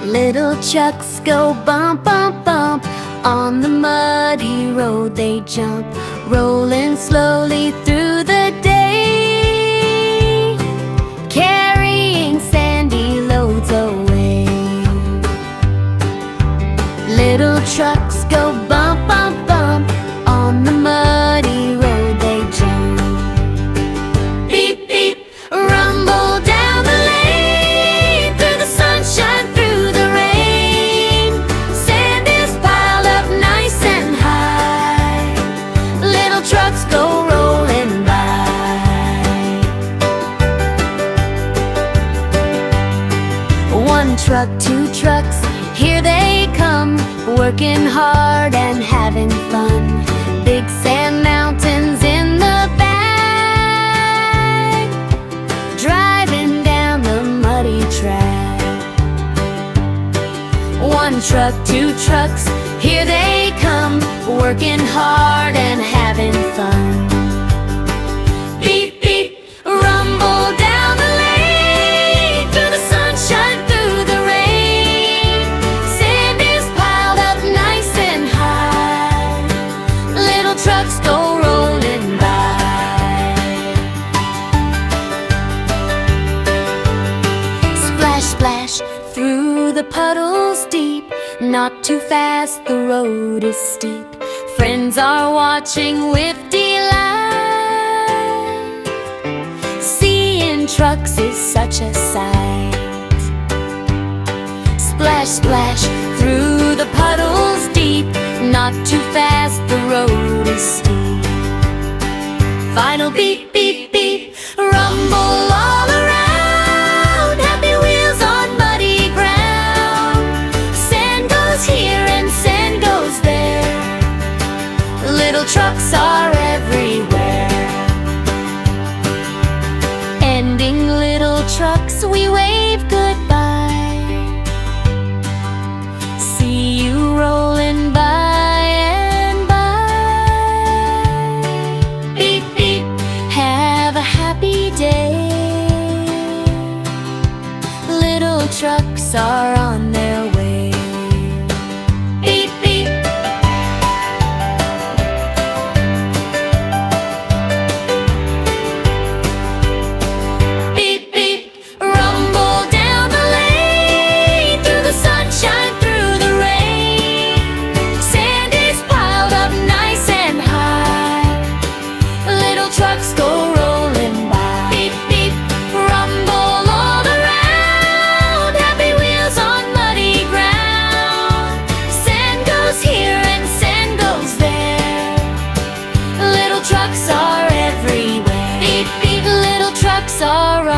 Little trucks go bump, bump, bump. On the muddy road they jump, rolling slowly through the day, carrying sandy loads away. Little trucks go bump, bump, bump. On the muddy road they jump. Beep, beep, rumble down the lane, through the sunshine, through the rain. Sand is piled up nice and high. Little trucks go rolling by. One truck, two trucks, here they come, working hard and having fun. Big sand mountains in the back, driving down the muddy track. One truck, two trucks, here they come, working hard and having fun. Beep, beep, rumble down the lane, through the sunshine, through the rain. Sand is piled up nice and high. Little trucks go rolling by. Splash, splash, through the puddles deep. Not too fast, the road is steep. Friends are watching with delight. Seeing trucks is such a sight. Splash, splash, through the puddles deep. Not too fast, the road is steep. Final beep, beep, beep, rumble all around. Happy wheels on muddy ground. Sand goes here and sand goes there. Little trucks are everywhere. Ending little trucks, we wave goodbye. See you rolling by and by. Beep, beep, have a happy day. Little trucks are on their way. Beep, beep. Beep, beep, rumble down the lane, through the sunshine, through the rain. Sand is piled up nice and high. Little trucks go rolling by. Beep, beep, rumble all around. Happy wheels on muddy ground. Sand goes here and sand goes there. Little trucks are everywhere. Beep, beep, little trucks are